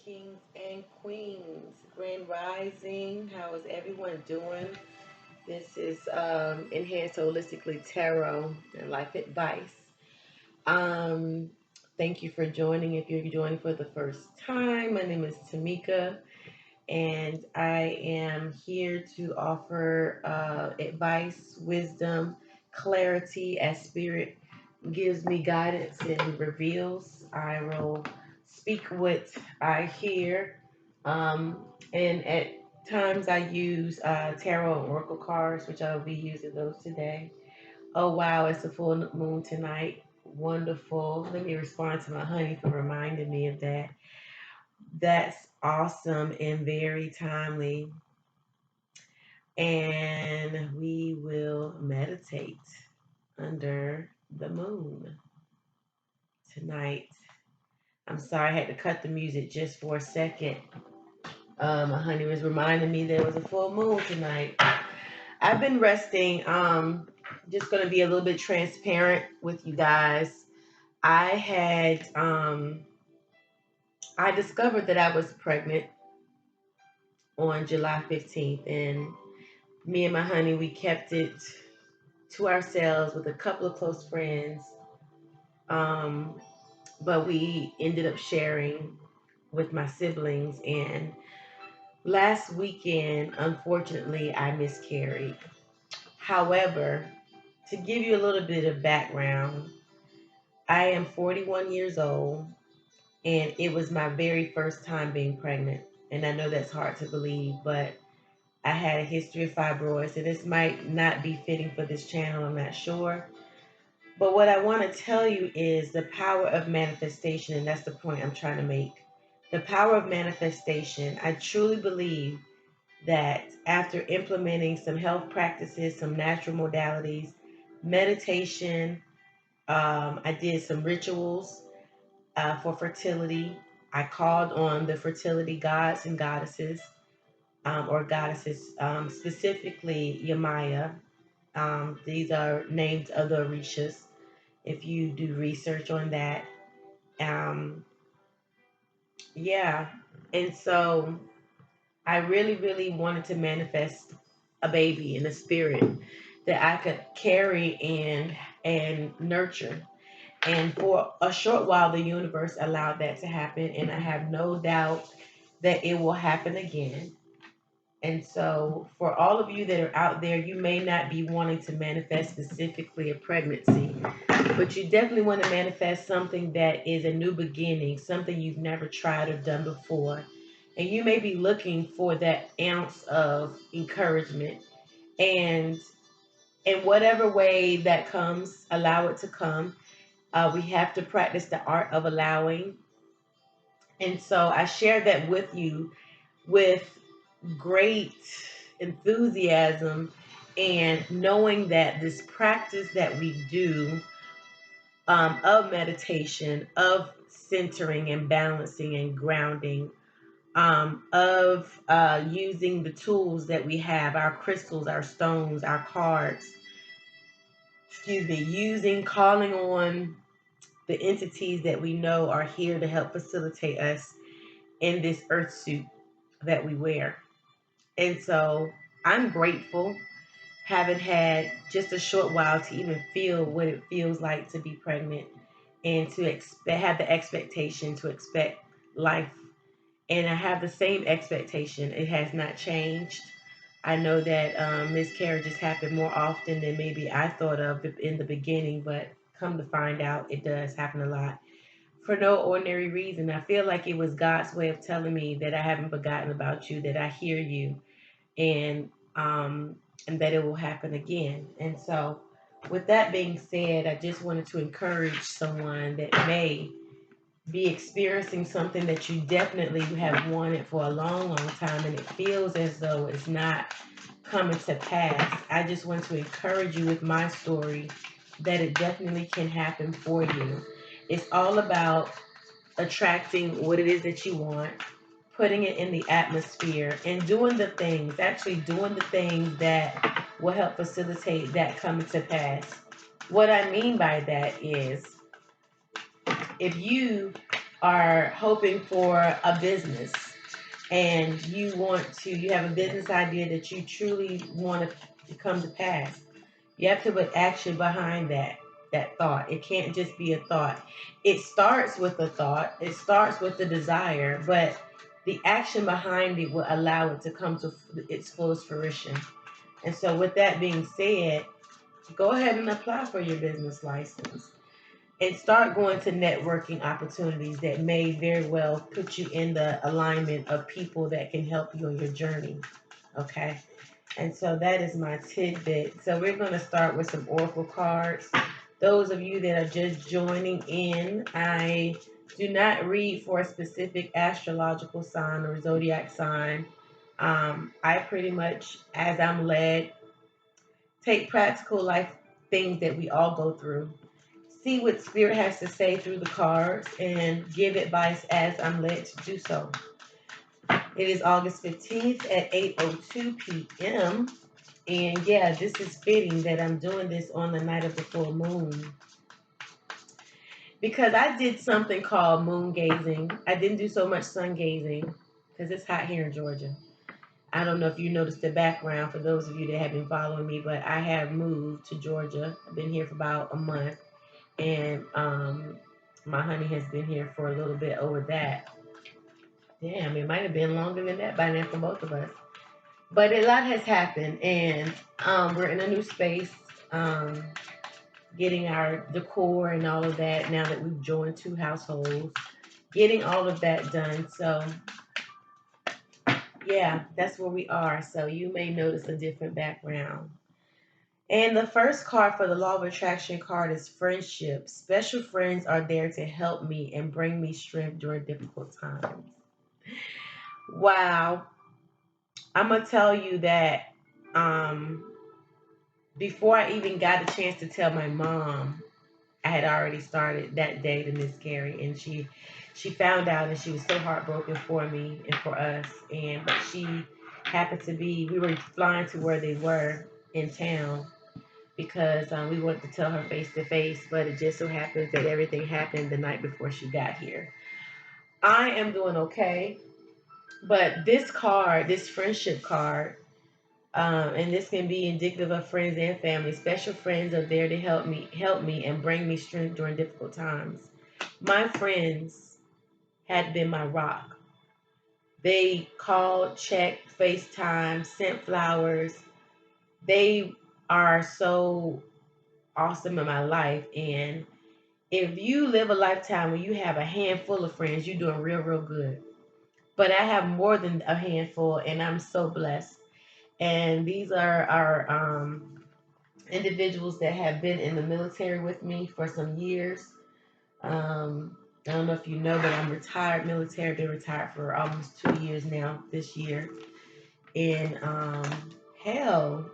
Kings and queens, Grand Rising. How is everyone doing? This is Enhanced Holistically Tarot and Life Advice. Um, Thank you for joining. If you're joining for the first time, my name is Tamika, and I am here to offer advice, wisdom, clarity as Spirit gives me guidance and reveals. I will speak what I hear. Um, and at times I use tarot and oracle cards, which I will be using those today. Oh, wow, it's a full moon tonight. Wonderful. Let me respond to my honey for reminding me of that. That's awesome and very timely. And we will meditate under the moon tonight. I'm sorry I had to cut the music just for a second. My honey was reminding me there was a full moon tonight. I've been resting. Just gonna be a little bit transparent with you guys. I had I discovered that I was pregnant on July 15th, and me and my honey we kept it to ourselves with a couple of close friends. Um, but we ended up sharing with my siblings, and last weekend, unfortunately, I miscarried. However, to give you a little bit of background, I am 41 years old and it was my very first time being pregnant. And I know that's hard to believe, but I had a history of fibroids, and this might not be fitting for this channel, I'm not sure. But what I want to tell you is the power of manifestation, and that's the point I'm trying to make. The power of manifestation. I truly believe that after implementing some health practices, some natural modalities, meditation, I did some rituals for fertility. I called on the fertility gods and goddesses, or goddesses, specifically Yamaya. These are names of the Orishas. If you do research on that, um, yeah. And so I really, really wanted to manifest a baby in a spirit that I could carry and nurture. And for a short while, the universe allowed that to happen, and I have no doubt that it will happen again. And so, for all of you that are out there, you may not be wanting to manifest specifically a pregnancy, but you definitely want to manifest something that is a new beginning, something you've never tried or done before. And you may be looking for that ounce of encouragement. And in whatever way that comes, allow it to come. We have to practice the art of allowing. And so I share that with you with great enthusiasm and knowing that this practice that we do, of meditation, of centering and balancing and grounding, of using the tools that we have, our crystals, our stones, our cards, excuse me, using, calling on the entities that we know are here to help facilitate us in this earth suit that we wear. And so I'm grateful, having had just a short while to even feel what it feels like to be pregnant and to have the expectation to expect life. And I have the same expectation. It has not changed. I know that miscarriages happen more often than maybe I thought of in the beginning, but come to find out, it does happen a lot for no ordinary reason. I feel like it was God's way of telling me that I haven't forgotten about you, that I hear you, and and that it will happen again. And so, with that being said, I just wanted to encourage someone that may be experiencing something that you definitely have wanted for a long, long time, and it feels as though it's not coming to pass. I just want to encourage you with my story that it definitely can happen for you. It's all about attracting what it is that you want, putting it in the atmosphere, and doing the things, actually doing the things that will help facilitate that coming to pass. What I mean by that is if you are hoping for a business and you have a business idea that you truly want to come to pass. You have to put action behind that thought. It can't just be a thought. It starts with a thought. It starts with the desire, but the action behind it will allow it to come to its fullest fruition. And so, with that being said, go ahead and apply for your business license and start going to networking opportunities that may very well put you in the alignment of people that can help you on your journey. Okay. And so that is my tidbit. So we're going to start with some oracle cards. Those of you that are just joining in, I do not read for a specific astrological sign or zodiac sign. I pretty much, as I'm led, take practical life things that we all go through, see what spirit has to say through the cards, and give advice as I'm led to do so. It is August 15th at 8:02 p.m. And yeah, this is fitting that I'm doing this on the night of the full moon because I did something called moon gazing. I didn't do so much sun gazing because it's hot here in Georgia. I don't know if you noticed the background for those of you that have been following me, but I have moved to Georgia. I've been here for about a month, and my honey has been here for a little bit over that. Damn, it might have been longer than that by now for both of us. But a lot has happened, and we're in a new space. Um, Getting our decor and all of that now that we've joined two households, getting all of that done. So, yeah, that's where we are. So, you may notice a different background. And the first card for the Law of Attraction card is friendship. Special friends are there to help me and bring me strength during difficult times. Wow. I'm going to tell you that um, before I even got a chance to tell my mom, I had already started that day to miscarry, and she found out, and she was so heartbroken for me and for us. And but she happened to be we were flying to where they were in town because we wanted to tell her face to face, but it just so happens that everything happened the night before she got here. I am doing okay, but this card, this friendship card, and this can be indicative of friends and family. Special friends are there to help me, and bring me strength during difficult times. My friends had been my rock. They called, checked, FaceTime, sent flowers. They are so awesome in my life. And if you live a lifetime where you have a handful of friends, you're doing real, real good. But I have more than a handful, and I'm so blessed. And these are our individuals that have been in the military with me for some years. I don't know if you know, but I'm retired military. Been retired for almost 2 years now this year. And hell,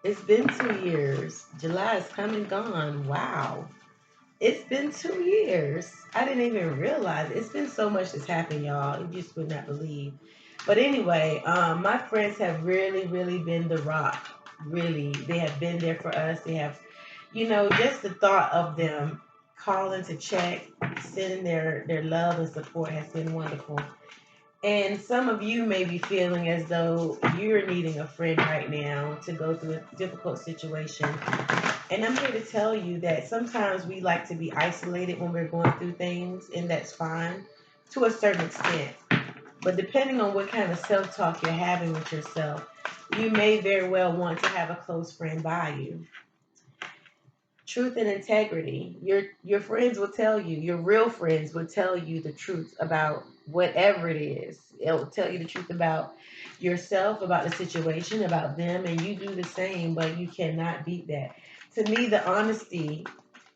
it's been 2 years. July is come and gone. Wow. It's been 2 years. I didn't even realize it. It's been so much that's happened, y'all. You just would not believe. But anyway, my friends have really, really been the rock. Really, they have been there for us. They have, just the thought of them calling to check, sending their love and support has been wonderful. And some of you may be feeling as though you're needing a friend right now to go through a difficult situation. And I'm here to tell you that sometimes we like to be isolated when we're going through things, and that's fine to a certain extent. But depending on what kind of self talk you're having with yourself, you may very well want to have a close friend by you. Truth and integrity. Your friends will tell you, your real friends will tell you the truth about whatever it is. It'll tell you the truth about yourself, about the situation, about them, and you do the same, but you cannot beat that. To me, the honesty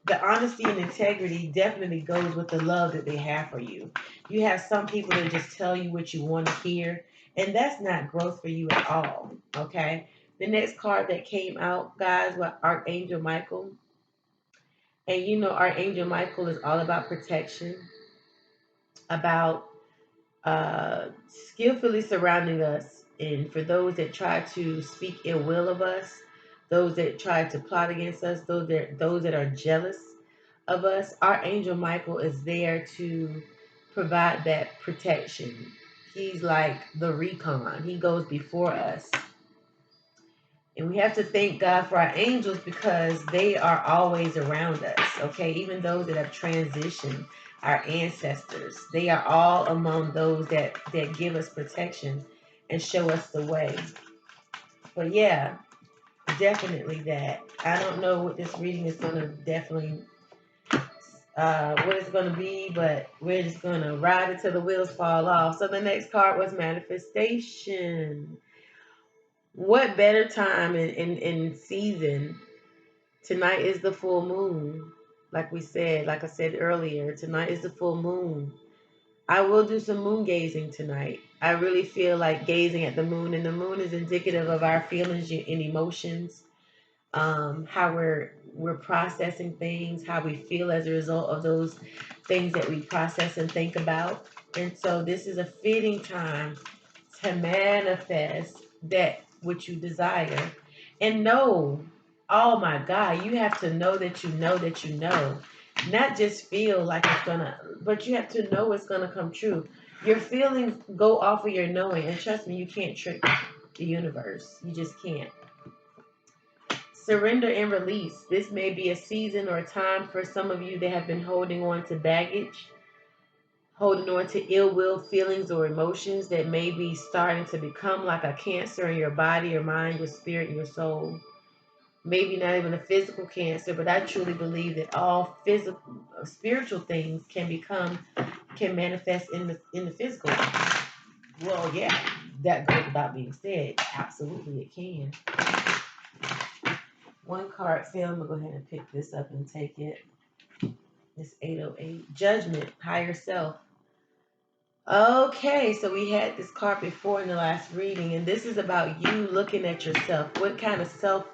and integrity definitely goes with the love that they have for you. You have some people that just tell you what you want to hear, and that's not growth for you at all. Okay. The next card that came out, guys, was Archangel Michael. And Archangel Michael is all about protection, about skillfully surrounding us. And for those that try to speak ill will of us, those that try to plot against us, those that are jealous of us, Archangel Michael is there to provide that protection. He's like the recon. He goes before us. And we have to thank God for our angels because they are always around us, okay? Even those that have transitioned, our ancestors, they are all among those that give us protection and show us the way. But yeah, definitely that. I don't know what this reading is going to definitely, what it's going to be, but we're just going to ride it till the wheels fall off. So the next card was manifestation. What better time in season? Tonight is the full moon. Like we said, like I said earlier, tonight is the full moon. I will do some moon gazing tonight. I really feel like gazing at the moon, and the moon is indicative of our feelings and emotions, how we're processing things, how we feel as a result of those things that we process and think about. And so this is a fitting time to manifest that which you desire. And know, oh my God, you have to know that you know that you know. Not just feel like it's gonna, but you have to know it's gonna come true. Your feelings go off of your knowing, and trust me, you can't trick the universe. You just can't. Surrender and release. This may be a season or a time for some of you that have been holding on to baggage, holding on to ill will feelings or emotions that may be starting to become like a cancer in your body, your mind, your spirit, and your soul. Maybe not even a physical cancer, but I truly believe that all physical, spiritual things can manifest in the physical. Well, yeah, that goes without being said. Absolutely, it can. One card fell. I'm gonna go ahead and pick this up and take it. It's 808. Judgment, higher self. Okay, so we had this card before in the last reading, and this is about you looking at yourself. What kind of self,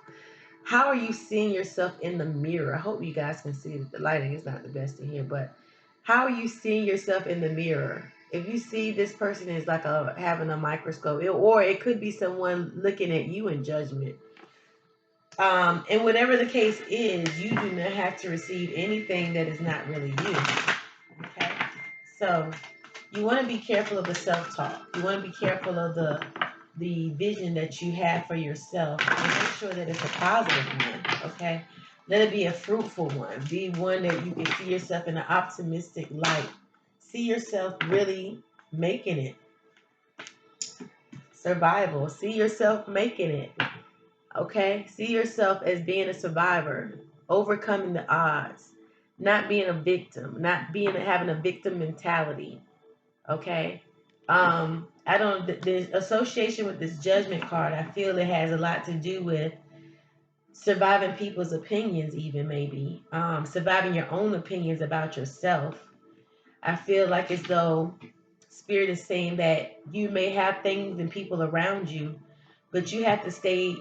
how are you seeing yourself in the mirror? I hope you guys can see that the lighting is not the best in here, but how are you seeing yourself in the mirror? If you see this person is like having a microscope, or it could be someone looking at you in judgment. And whatever the case is, you do not have to receive anything that is not really you. Okay? So you want to be careful of the self-talk. You want to be careful of the vision that you have for yourself, and make sure that it's a positive one. Okay? Let it be a fruitful one. Be one that you can see yourself in an optimistic light. See yourself really making it. Survival. See yourself making it. Okay? See yourself as being a survivor, overcoming the odds, not being a victim, not being having a victim mentality. Okay? I don't the association with this judgment card, I feel it has a lot to do with surviving people's opinions, even maybe. Surviving your own opinions about yourself. I feel like as though spirit is saying that you may have things and people around you, but you have to stay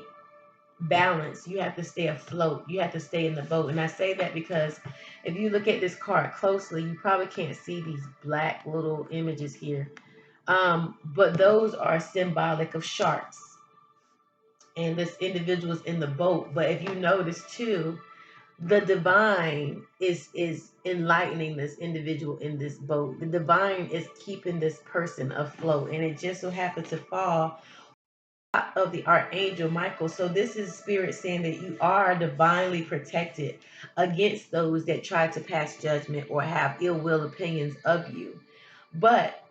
balance. You have to stay afloat. You have to stay in the boat. And I say that because if you look at this card closely, you probably can't see these black little images here. But those are symbolic of sharks. And this individual is in the boat. But if you notice too, the divine is enlightening this individual in this boat. The divine is keeping this person afloat. And it just so happened to fall of the archangel Michael. So this is spirit saying that you are divinely protected against those that try to pass judgment or have ill will opinions of you. But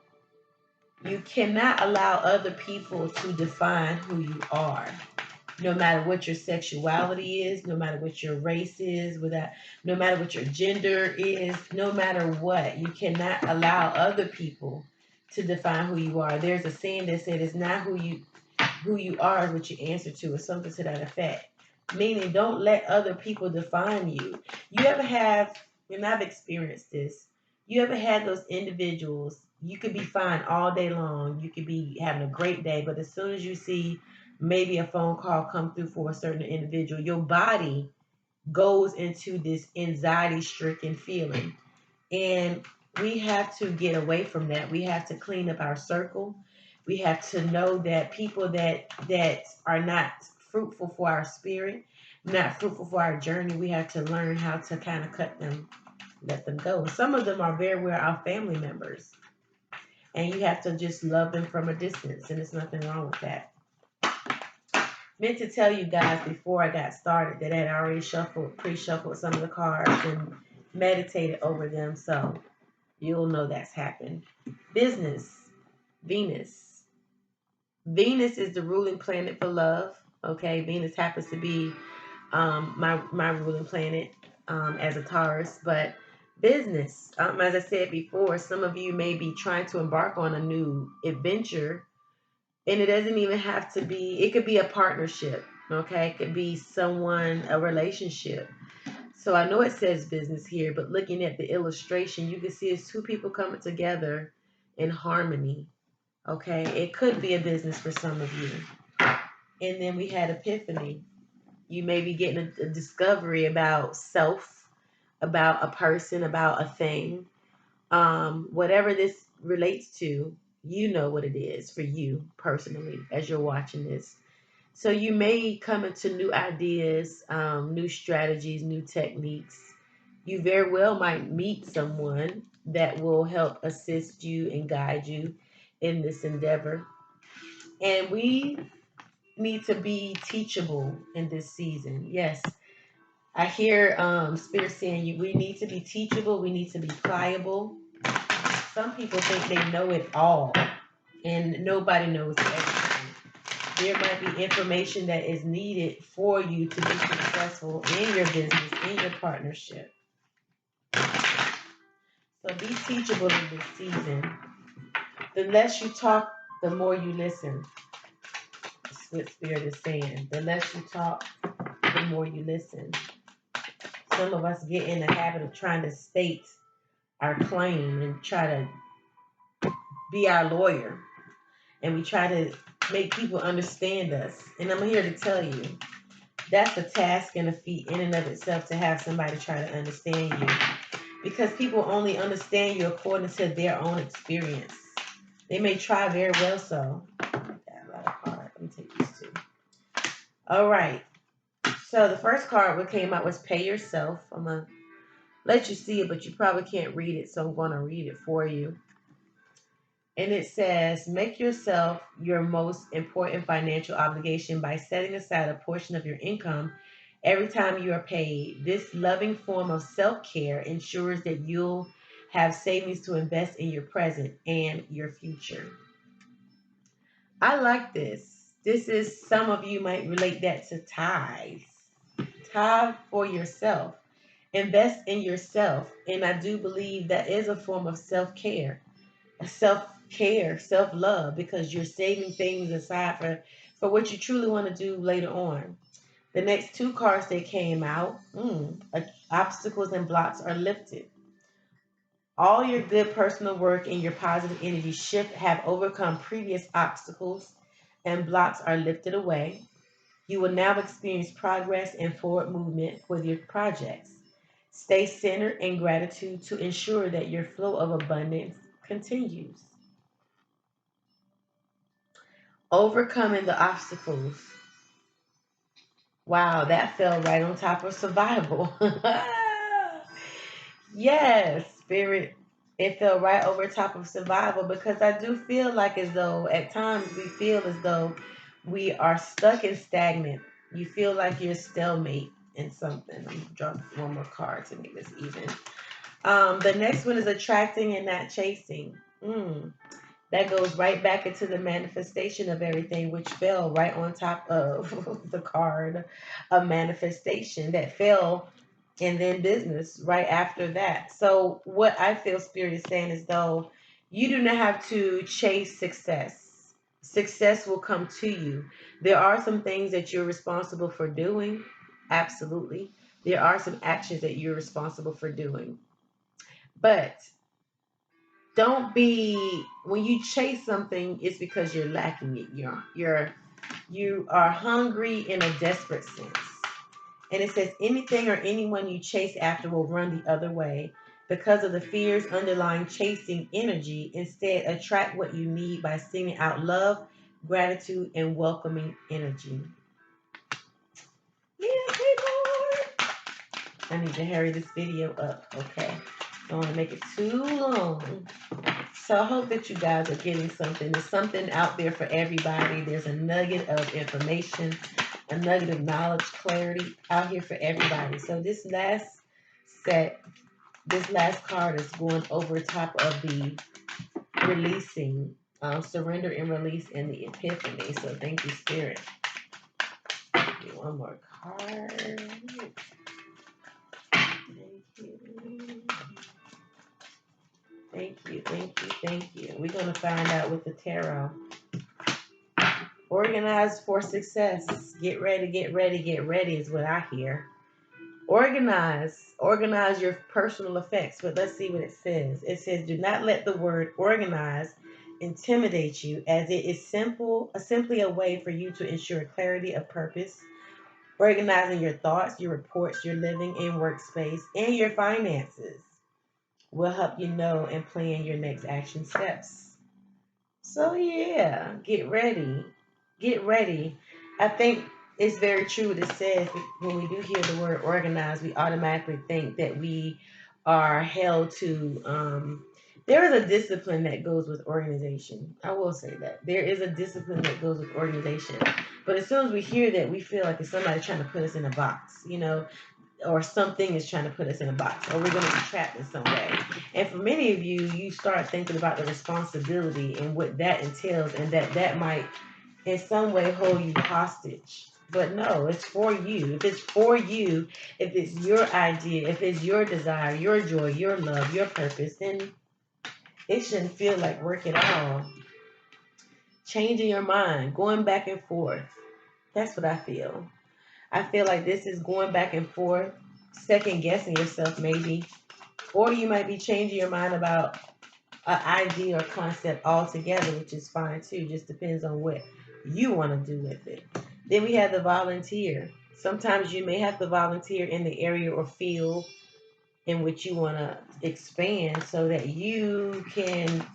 you cannot allow other people to define who you are. No matter what your sexuality is, no matter what your race is, no matter what your gender is, no matter what, you cannot allow other people to define who you are. There's a saying that said it's not who you are is what you answer to, or something to that effect. Meaning, don't let other people define you. You ever have, and I've experienced this, you ever had those individuals, you could be fine all day long, you could be having a great day, but as soon as you see maybe a phone call come through for a certain individual, your body goes into this anxiety stricken feeling. And we have to get away from that. We have to clean up our circle. We have to know that people that are not fruitful for our spirit, not fruitful for our journey, we have to learn how to kind of cut them let them go. Some of them are very well our family members, and you have to just love them from a distance, and there's nothing wrong with that. Meant to tell you guys before I got started that I had already pre-shuffled some of the cards and meditated over them, so you'll know that's happened. Business, Venus. Venus is the ruling planet for love. Okay, Venus happens to be my ruling planet as a Taurus, but business, as I said before, some of you may be trying to embark on a new adventure, and it doesn't even have to be. It could be a partnership. Okay, it could be someone, a relationship. So I know it says business here, but looking at the illustration, you can see it's two people coming together in harmony. Okay, it could be a business for some of you. And then we had Epiphany. You may be getting a discovery about self, about a person, about a thing. Whatever this relates to, you know what it is for you personally as you're watching this. So you may come into new ideas, new strategies, new techniques. You very well might meet someone that will help assist you and guide you in this endeavor. And we need to be teachable in this season. Yes, I hear Spirit saying you. We need to be teachable. We need to be pliable. Some people think they know it all, and nobody knows everything. There might be information that is needed for you to be successful in your business, in your partnership. So be teachable in this season. The less you talk, the more you listen. That's what Spirit is saying. The less you talk, the more you listen. Some of us get in the habit of trying to state our claim and try to be our lawyer. And we try to make people understand us. And I'm here to tell you that's a task and a feat in and of itself to have somebody try to understand you. Because people only understand you according to their own experience. They may try very well so. Got a lot of cards. Let me take these two. All right. So the first card that came out was Pay Yourself. I'm going to let you see it, but you probably can't read it, so I'm going to read it for you. And it says, make yourself your most important financial obligation by setting aside a portion of your income every time you are paid. This loving form of self care ensures that you'll have savings to invest in your present and your future. I like this. This is, some of you might relate that to tithes. Tithe for yourself. Invest in yourself. And I do believe that is a form of self care, self care, self love, because you're saving things aside for what you truly want to do later on. The next two cards that came out, obstacles and blocks are lifted. All your good personal work and your positive energy shift have overcome previous obstacles and blocks are lifted away. You will now experience progress and forward movement with your projects. Stay centered in gratitude to ensure that your flow of abundance continues. Overcoming the obstacles. Wow, that fell right on top of survival. Yes, spirit. It fell right over top of survival because I do feel like as though at times we feel as though we are stuck and stagnant. You feel like you're stalemate in something. I'm gonna draw one more card to make this even. The next one is attracting and not chasing. That goes right back into the manifestation of everything, which fell right on top of the card of manifestation that fell, and then business right after that. So, what I feel Spirit is saying is though you do not have to chase success, success will come to you. There are some things that you're responsible for doing, absolutely. There are some actions that you're responsible for doing, but don't be, when you chase something it's because you're lacking it. You are hungry in a desperate sense. And it says anything or anyone you chase after will run the other way because of the fears underlying chasing energy. Instead, attract what you need by sending out love, gratitude, and welcoming energy. Yeah, hey, Lord. I need to hurry this video up. Okay. Don't want to make it too long. So I hope that you guys are getting something. There's something out there for everybody. There's a nugget of information, a nugget of knowledge, clarity out here for everybody. So this last set, this last card is going over top of the releasing, surrender and release and the epiphany. So thank you, Spirit. Give me one more card. Thank you. Thank you, thank you, thank you. We're going to find out with the tarot. Organize for success. Get ready, get ready, get ready is what I hear. Organize your personal effects. But let's see what it says. It says, do not let the word organize intimidate you, as it is simply a way for you to ensure clarity of purpose. Organizing your thoughts, your reports, your living and workspace, and your finances will help you know and plan your next action steps. So yeah, get ready. Get ready. I think it's very true what it says. When we do hear the word organized, we automatically think that we are held to there is a discipline that goes with organization. I will say that. There is a discipline that goes with organization. But as soon as we hear that, we feel like it's somebody trying to put us in a box, or something is trying to put us in a box, or we're going to be trapped in some way. And for many of you, you start thinking about the responsibility and what that entails, and that might in some way hold you hostage. But no, it's for you. If it's for you, if it's your idea, if it's your desire, your joy, your love, your purpose, then it shouldn't feel like work at all. Changing your mind, going back and forth. That's what I feel. I feel like this is going back and forth, second guessing yourself maybe, or you might be changing your mind about an idea or concept altogether, which is fine too. Just depends on what you want to do with it. Then we have the volunteer. Sometimes you may have to volunteer in the area or field in which you want to expand so that you can.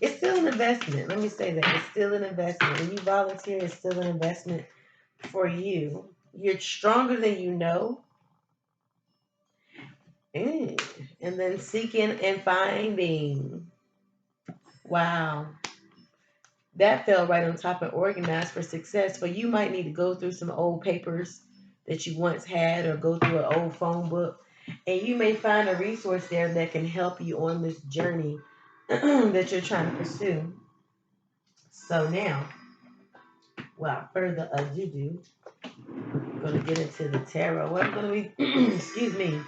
It's still an investment. Let me say that. It's still an investment. When you volunteer, it's still an investment for you. You're stronger than you know. And then seeking and finding. Wow. That fell right on top of organized for success. But you might need to go through some old papers that you once had or go through an old phone book. And you may find a resource there that can help you on this journey that you're trying to pursue. So now, without further ado, I'm going to get into the tarot. What I'm going to be, excuse me.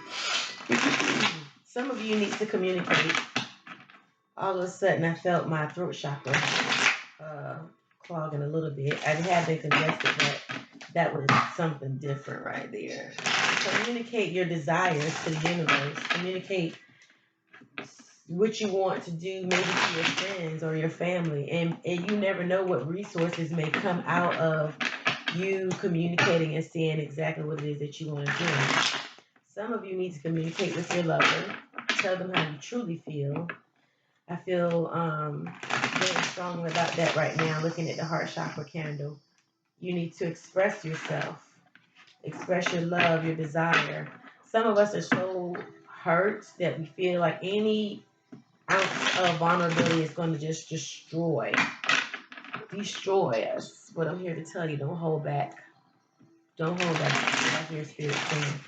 Some of you need to communicate. All of a sudden, I felt my throat chakra clogging a little bit. I had been congested, but that was something different right there. Communicate your desires to the universe. Communicate what you want to do, maybe to your friends or your family. And you never know what resources may come out of you communicating and saying exactly what it is that you want to do. Some of you need to communicate with your lover. Tell them how you truly feel. I feel very strongly about that right now, looking at the heart chakra candle. You need to express yourself. Express your love, your desire. Some of us are so hurt that we feel like any ounce of vulnerability is going to just destroy us. But I'm here to tell you, don't hold back. Don't hold back. I hear Spirit saying.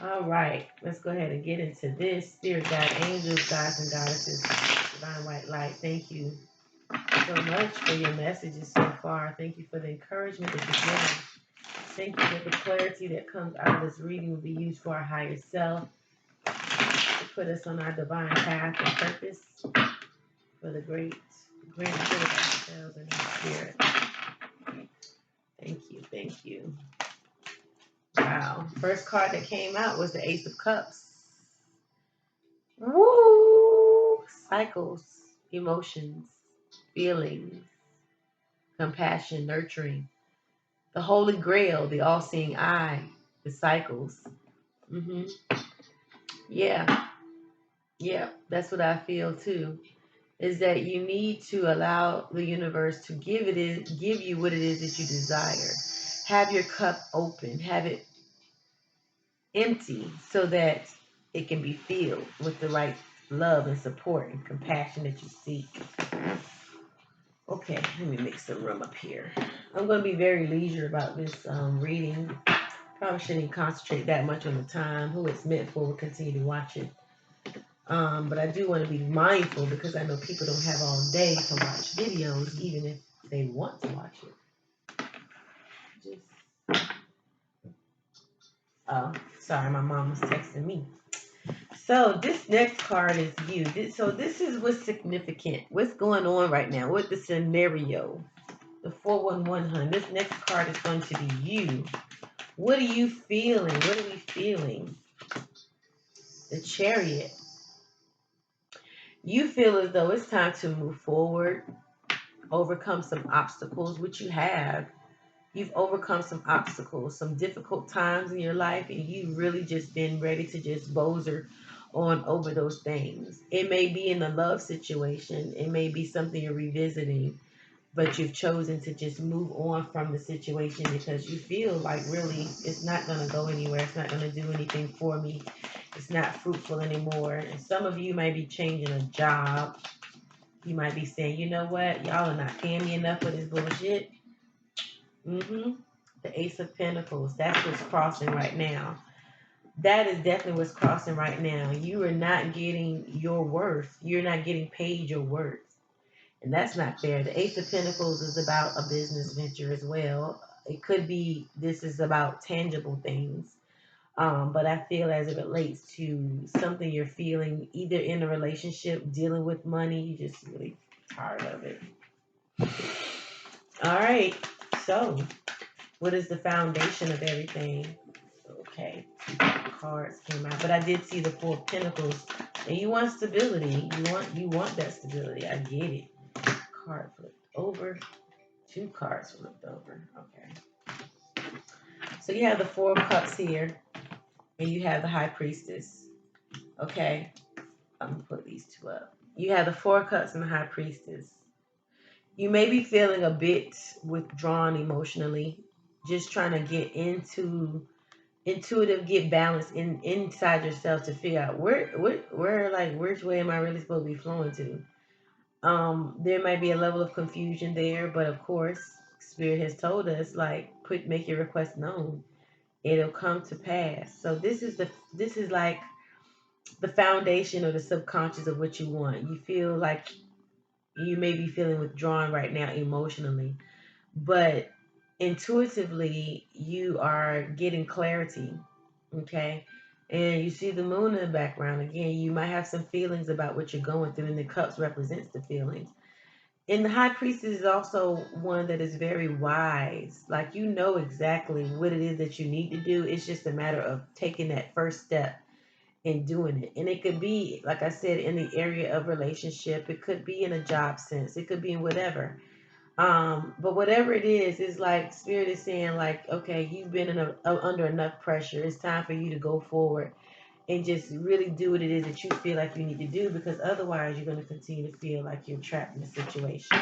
All right, let's go ahead and get into this. Spirit guide, angels, gods, and goddesses, divine white light. Thank you so much for your messages so far. Thank you for the encouragement that you're giving. Thank you that the clarity that comes out of this reading will be used for our higher self, to put us on our divine path and purpose for the great good of ourselves and our spirit. Thank you, thank you. Wow. First card that came out was the Ace of Cups. Woo! Cycles, emotions, feelings, compassion, nurturing. The Holy Grail, the all-seeing eye, the cycles. Yeah, yeah, that's what I feel too. Is that you need to allow the universe to give you what it is that you desire. Have your cup open. Have it empty so that it can be filled with the right love and support and compassion that you seek. Okay, let me make some room up here. I'm going to be very leisure about this reading. Probably shouldn't concentrate that much on the time. Who it's meant for will continue to watch it. But I do want to be mindful because I know people don't have all day to watch videos, even if they want to watch it. Just, oh, sorry, my mom was texting me. So this next card is you. So this is what's significant. What's going on right now? What the scenario? The 411 hun. This next card is going to be you. What are you feeling? What are we feeling? The Chariot. You feel as though it's time to move forward, overcome some obstacles, which you have. You've overcome some obstacles, some difficult times in your life, and you've really just been ready to just bozer on over those things. It may be in a love situation, it may be something you're revisiting, but you've chosen to just move on from the situation because you feel like really it's not going to go anywhere. It's not going to do anything for me. It's not fruitful anymore. And some of you might be changing a job. You might be saying, you know what, y'all are not paying me enough for this bullshit. Mm-hmm. The Ace of Pentacles. That's what's crossing right now. That is definitely what's crossing right now. You are not getting your worth. You're not getting paid your worth. And that's not fair. The Ace of Pentacles is about a business venture as well. It could be this is about tangible things. But I feel as it relates to something you're feeling either in a relationship, dealing with money, you're just really tired of it. All right. So, what is the foundation of everything? Okay. Cards came out. But I did see the Four of Pentacles. And you want stability. You want that stability. I get it. Card flipped over. Two cards flipped over. Okay. So you have the Four of Cups here, and you have the High Priestess. Okay. I'm going to put these two up. You have the Four of Cups and the High Priestess. You may be feeling a bit withdrawn emotionally, just trying to get into intuitive, get balance inside yourself to figure out where like which way am I really supposed to be flowing to. There might be a level of confusion there, but of course, Spirit has told us like make your request known. It'll come to pass. So this is like the foundation or the subconscious of what you want. You feel like you may be feeling withdrawn right now emotionally, but intuitively you are getting clarity. Okay. And you see the moon in the background. Again, you might have some feelings about what you're going through, and the cups represents the feelings. And the high priestess is also one that is very wise. Like you know exactly what it is that you need to do. It's just a matter of taking that first step and doing it. And it could be, like I said, in the area of relationship. It could be in a job sense. It could be in whatever. But whatever it is like spirit is saying, like, okay, you've been under enough pressure. It's time for you to go forward and just really do what it is that you feel like you need to do, because otherwise you're going to continue to feel like you're trapped in a situation.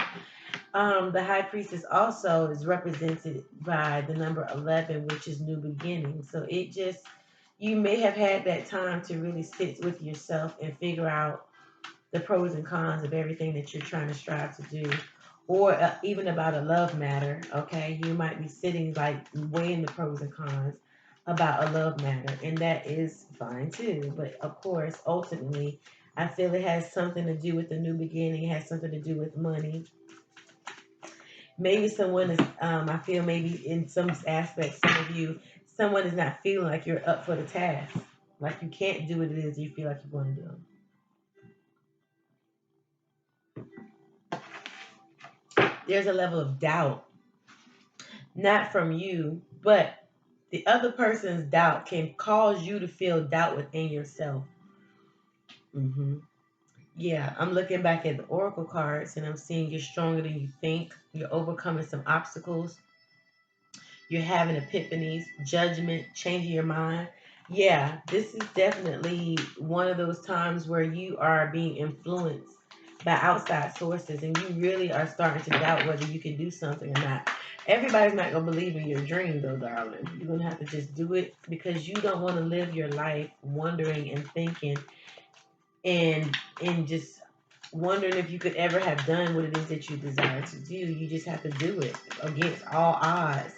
The high priestess also is represented by the number 11, which is new beginning. So it just, you may have had that time to really sit with yourself and figure out the pros and cons of everything that you're trying to strive to do, or even about a love matter. Okay, you might be sitting like weighing the pros and cons about a love matter, and that is fine too. But of course, ultimately, I feel it has something to do with the new beginning. It has something to do with money. Maybe someone is. I feel maybe in some aspects, some of you, someone is not feeling like you're up for the task. Like you can't do what it is you feel like you want to do. There's a level of doubt, not from you, but the other person's doubt can cause you to feel doubt within yourself. hmm Yeah, I'm looking back at the oracle cards and I'm seeing you're stronger than you think. You're overcoming some obstacles. You're having epiphanies, judgment, changing your mind. Yeah, this is definitely one of those times where you are being influenced by outside sources, and you really are starting to doubt whether you can do something or not. Everybody's not gonna believe in your dream though, darling. You're gonna have to just do it because you don't want to live your life wondering and thinking and just wondering if you could ever have done what it is that you desire to do. You just have to do it against all odds.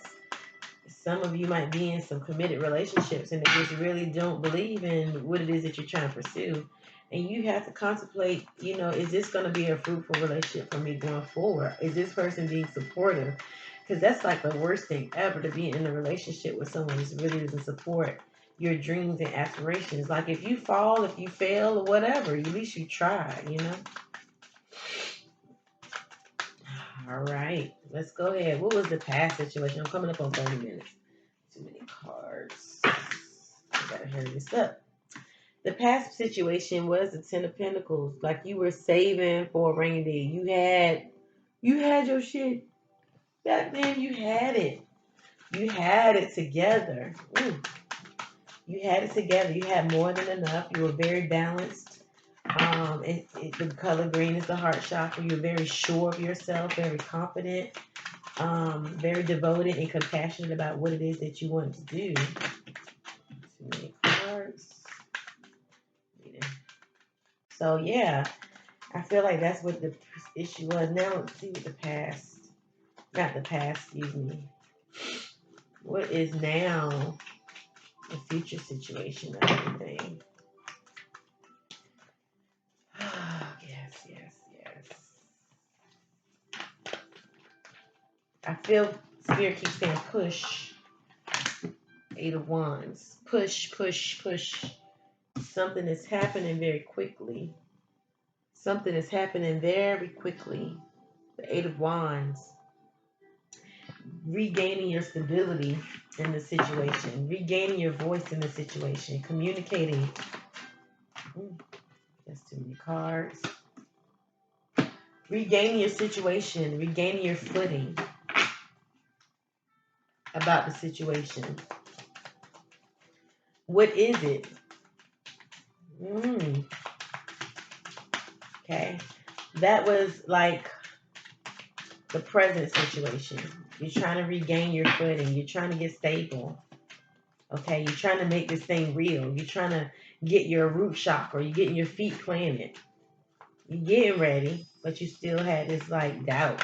Some of you might be in some committed relationships and they just really don't believe in what it is that you're trying to pursue. And you have to contemplate, is this going to be a fruitful relationship for me going forward? Is this person being supportive? Because that's like the worst thing ever, to be in a relationship with someone who really doesn't support your dreams and aspirations. Like if you fall, if you fail or whatever, at least you try. All right, let's go ahead. What was the past situation? I'm coming up on 30 minutes. Too many cards. I gotta hurry this up. The past situation was the Ten of Pentacles. Like you were saving for a rainy day. You had your shit back then. You had it. You had it together. Ooh. You had it together. You had more than enough. You were very balanced. The color green is the heart chakra. You're very sure of yourself, very confident, very devoted and compassionate about what it is that you want to do. Too many cards. So yeah, I feel like that's what the issue was. Now let's see what excuse me. What is now the future situation of everything? Yes. I feel Spirit keeps saying push. 8 of Wands. Push. Something is happening very quickly. The 8 of Wands. Regaining your stability in the situation. Regaining your voice in the situation. Communicating. That's too many cards. Regaining your situation. Regaining your footing about the situation. What is it? Okay. That was like the present situation. You're trying to regain your footing. You're trying to get stable. Okay. You're trying to make this thing real. You're trying to get your root chakra. You're getting your feet planted. You're getting ready, but you still had this like doubt.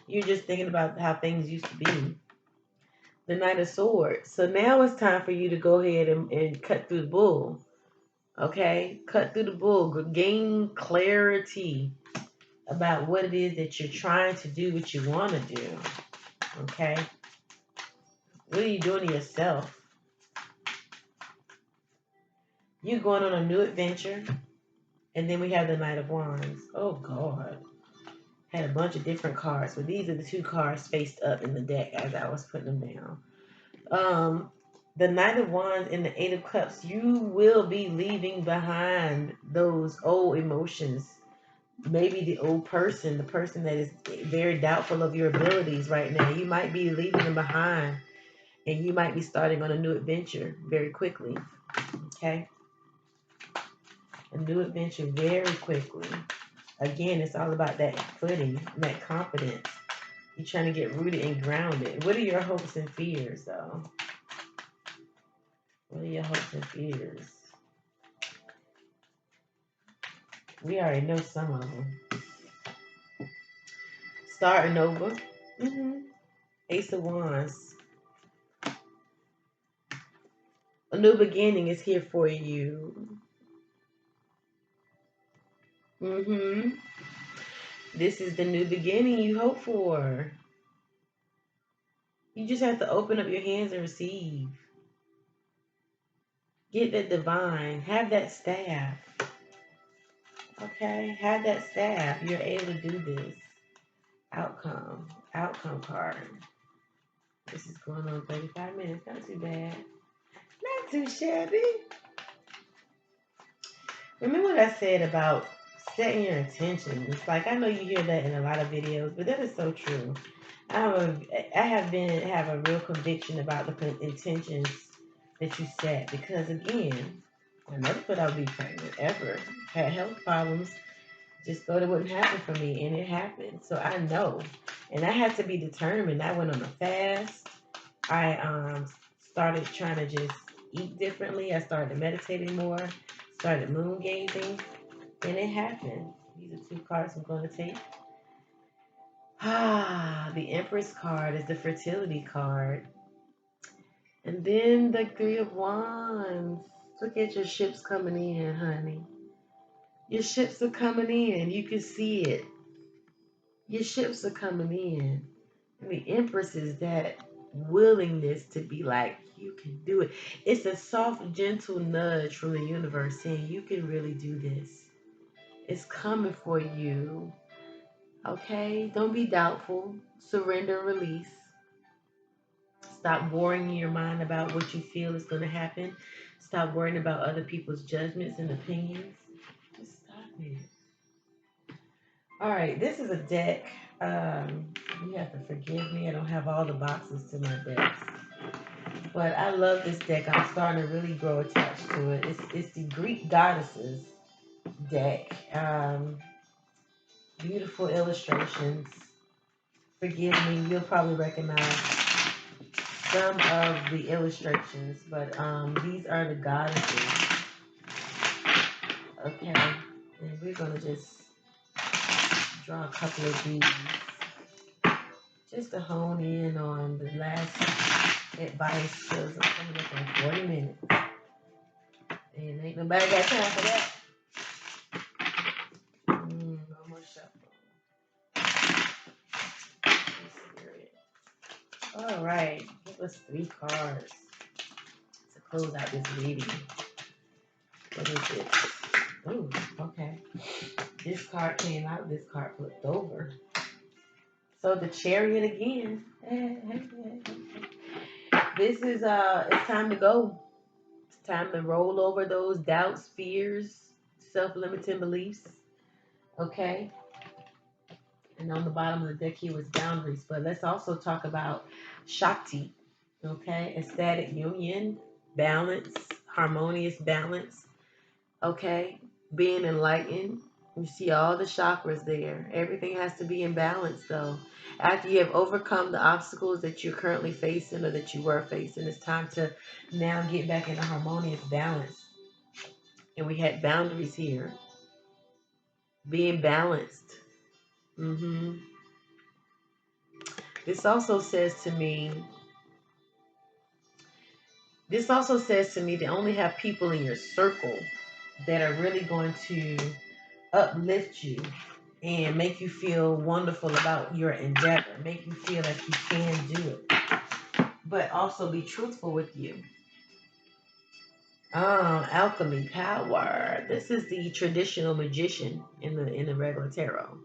You're just thinking about how things used to be. The Knight of Swords. So now it's time for you to go ahead and cut through the bull. Okay? Cut through the bull. Gain clarity about what it is that you're trying to do, what you want to do. Okay? What are you doing to yourself? You're going on a new adventure. And then we have the Knight of Wands. Oh, God. Had a bunch of different cards. But these are the two cards faced up in the deck as I was putting them down. The Knight of Wands and the Eight of Cups. You will be leaving behind those old emotions. Maybe the old person, the person that is very doubtful of your abilities right now. You might be leaving them behind. And you might be starting on a new adventure very quickly. Okay? A new adventure very quickly. Again, it's all about that footing, that confidence. You're trying to get rooted and grounded. What are your hopes and fears, though? What are your hopes and fears? We already know some of them. Starting over. Ace of Wands. A new beginning is here for you. This is the new beginning you hope for. You just have to open up your hands and receive. Get that divine. Have that staff. Okay? Have that staff. You're able to do this. Outcome card. This is going on 35 minutes. Not too bad. Not too shabby. Remember what I said about setting your intentions? Like, I know you hear that in a lot of videos, but that is so true. I have a real conviction about the intentions that you set, because again, I never thought I would be pregnant ever. Had health problems, Just thought it wouldn't happen for me, and it happened. So I know, and I had to be determined. I went on a fast. I started trying to just eat differently. I started meditating more. Started moon gazing, and it happened. These are two cards I'm going to take. The Empress card is the fertility card, and then the Three of Wands. Look at your ships coming in, honey. Your ships are coming in. You can see it. Your ships are coming in. And the Empress is that willingness to be like, you can do it. It's a soft, gentle nudge from the universe saying, you can really do this. It's coming for you. Okay? Don't be doubtful. Surrender, release. Stop worrying in your mind about what you feel is going to happen. Stop worrying about other people's judgments and opinions. Just stop it. All right, this is a deck. You have to forgive me. I don't have all the boxes to my decks. But I love this deck. I'm starting to really grow attached to it. It's the Greek Goddesses deck. Beautiful illustrations. Forgive me, you'll probably recognize some of the illustrations, but these are the goddesses. Okay, and we're gonna just draw a couple of these just to hone in on the last advice because I'm coming up in 40 minutes. And ain't nobody got time for that. No more shuffle. Spirit. All right, give us 3 cards to close out this reading. What is it? Oh, okay. This card came out. This card flipped over. So the Chariot again. This is it's time to go. It's time to roll over those doubts, fears, self-limiting beliefs. Okay. And on the bottom of the deck here was boundaries. But let's also talk about Shakti. Okay. Ecstatic union, balance, harmonious balance. Okay. Being enlightened. You see all the chakras there. Everything has to be in balance though. After you have overcome the obstacles that you're currently facing or that you were facing, it's time to now get back in a harmonious balance. And we had boundaries here. Being balanced. hmm This also says to me, to only have people in your circle that are really going to uplift you and make you feel wonderful about your endeavor, make you feel like you can do it, but also be truthful with you. Alchemy power. This is the traditional magician in the regular tarot.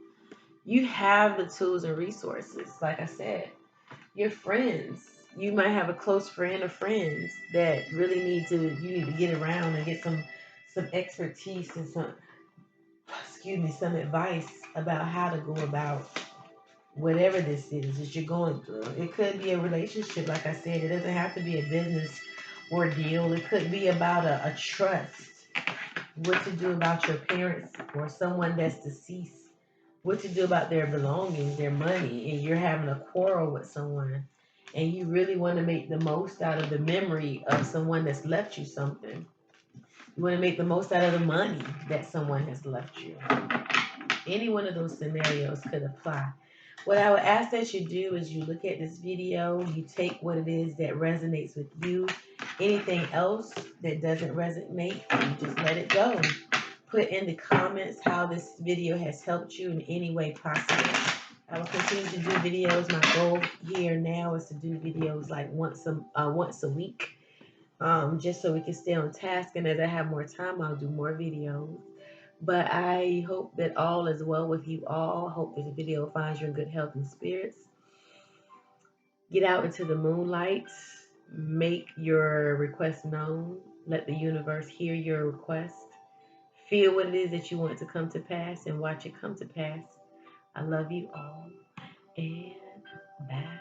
You have the tools and resources. Like I said, your friends. You might have a close friend or friends that really you need to get around and get some expertise and some advice about how to go about whatever this is that you're going through. It could be a relationship, like I said. It doesn't have to be a business ordeal. It could be about a trust. What to do about your parents or someone that's deceased. What to do about their belongings, their money, and you're having a quarrel with someone. And you really want to make the most out of the memory of someone that's left you something. You want to make the most out of the money that someone has left you. Any one of those scenarios could apply. What I would ask that you do is you look at this video, you take what it is that resonates with you. Anything else that doesn't resonate, you just let it go. Put in the comments how this video has helped you in any way possible. I will continue to do videos. My goal here now is to do videos like once a week, just so we can stay on task. And as I have more time, I'll do more videos. But I hope that all is well with you all. Hope this video finds you in good health and spirits. Get out into the moonlight. Make your request known. Let the universe hear your request. Feel what it is that you want to come to pass and watch it come to pass. I love you all. And bye.